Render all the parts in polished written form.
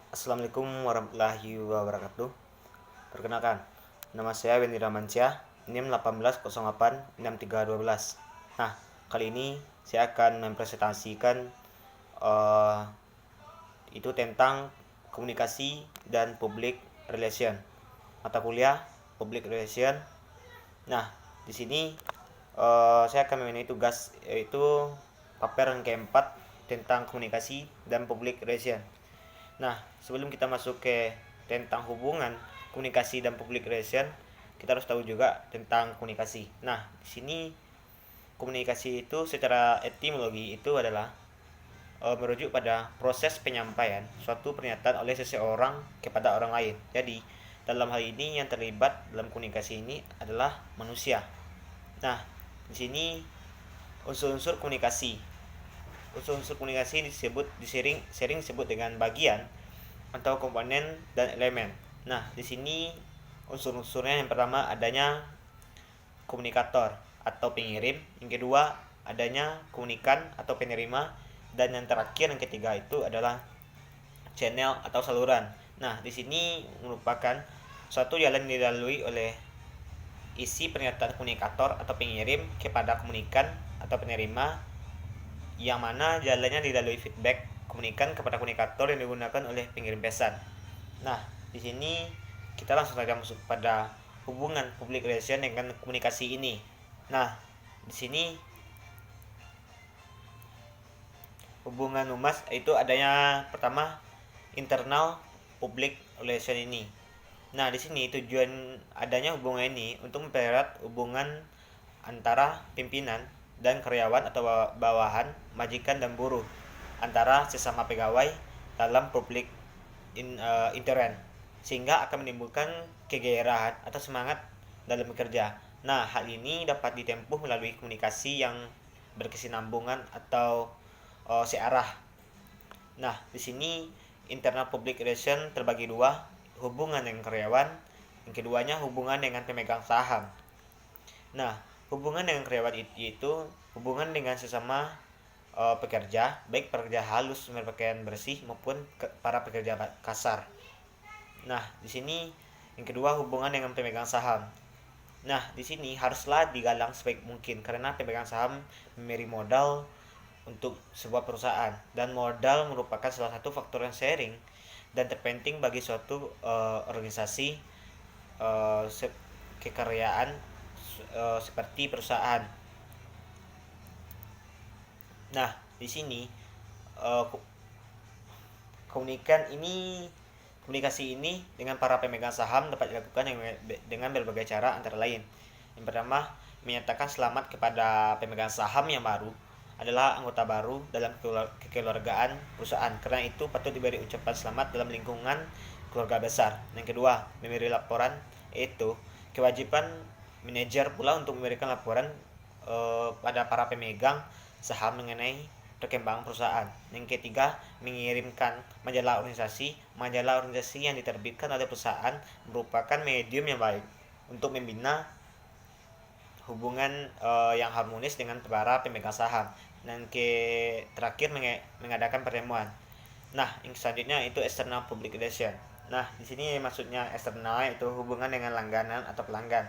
Assalamualaikum warahmatullahi wabarakatuh. Perkenalkan, nama saya Wendy Ramansyah, NIM 18086312. Nah, kali ini saya akan mempresentasikan uh, itu tentang komunikasi dan public relation. Mata kuliah public relation. Nah, di sini saya akan memenuhi tugas yaitu paper yang keempat tentang komunikasi dan public relation. Nah, sebelum kita masuk ke tentang hubungan komunikasi dan public relation, kita harus tahu juga tentang komunikasi. Nah, di sini komunikasi itu secara etimologi itu adalah merujuk pada proses penyampaian suatu pernyataan oleh seseorang kepada orang lain. Jadi, dalam hal ini yang terlibat dalam komunikasi ini adalah manusia. Nah, di sini unsur-unsur komunikasi. Unsur-unsur komunikasi sering disebut dengan bagian atau komponen dan elemen. Nah, di sini unsur-unsurnya yang pertama adanya komunikator atau pengirim, yang kedua adanya komunikan atau penerima, dan yang terakhir yang ketiga itu adalah channel atau saluran. Nah, di sini merupakan suatu jalan dilalui oleh isi pernyataan komunikator atau pengirim kepada komunikan atau penerima, yang mana jalannya dilalui feedback komunikan kepada komunikator yang digunakan oleh pengirim pesan. Nah, di sini kita langsung saja masuk pada hubungan public relation dengan komunikasi ini. Nah, di sini hubungan humas itu adanya pertama internal public relation ini. Nah, di sini tujuan adanya hubungan ini untuk mempererat hubungan antara pimpinan dan karyawan atau bawahan, majikan dan buruh, antara sesama pegawai dalam public intern, sehingga akan menimbulkan kegairahan atau semangat dalam bekerja. Nah, hal ini dapat ditempuh melalui komunikasi yang berkesinambungan atau searah. Nah, di sini internal public relation terbagi dua, hubungan dengan karyawan, yang keduanya hubungan dengan pemegang saham. Nah, hubungan dengan karyawan itu hubungan dengan sesama pekerja, baik pekerja halus berpakaian bersih maupun para pekerja kasar. Nah, di sini yang kedua hubungan dengan pemegang saham. Nah, di sini haruslah digalang sebaik mungkin karena pemegang saham memberi modal untuk sebuah perusahaan, dan modal merupakan salah satu faktor yang sharing dan terpenting bagi suatu organisasi kekaryaan seperti perusahaan. Nah, di sini komunikasi ini dengan para pemegang saham dapat dilakukan dengan berbagai cara, antara lain yang pertama menyatakan selamat kepada pemegang saham yang baru adalah anggota baru dalam kekeluargaan perusahaan, karena itu patut diberi ucapan selamat dalam lingkungan keluarga besar. Yang kedua, memberi laporan, yaitu kewajiban manajer pula untuk memberikan laporan pada para pemegang saham mengenai perkembangan perusahaan. Yang ketiga, mengirimkan majalah organisasi. Majalah organisasi yang diterbitkan oleh perusahaan merupakan medium yang baik untuk membina hubungan yang harmonis dengan para pemegang saham. Dan terakhir mengadakan pertemuan. Nah, yang selanjutnya itu external public relation. Nah, di sini maksudnya eksternal itu hubungan dengan langganan atau pelanggan.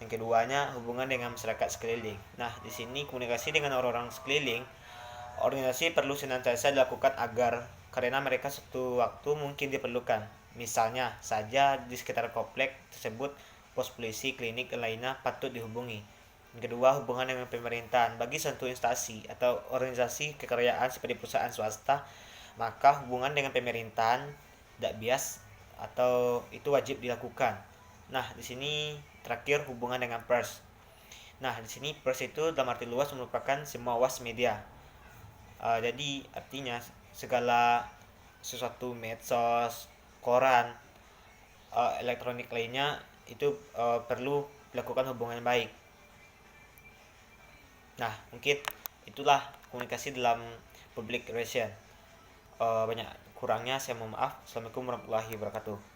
Yang keduanya hubungan dengan masyarakat sekeliling. Nah, di sini komunikasi dengan orang-orang sekeliling, organisasi perlu senantiasa dilakukan agar karena mereka suatu waktu mungkin diperlukan. Misalnya saja di sekitar komplek tersebut pos polisi, klinik, dan lainnya patut dihubungi. Yang kedua, hubungan dengan pemerintahan. Bagi suatu instansi atau organisasi kekaryaan seperti perusahaan swasta, maka hubungan dengan pemerintahan tidak bias atau itu wajib dilakukan. Nah, di sini terakhir hubungan dengan pers. Nah, di sini pers itu dalam arti luas merupakan semua was media. Jadi artinya segala sesuatu medsos, koran, elektronik lainnya itu perlu dilakukan hubungan yang baik. Nah, mungkin itulah komunikasi dalam public relation. Banyak kurangnya saya mohon maaf. Assalamualaikum warahmatullahi wabarakatuh.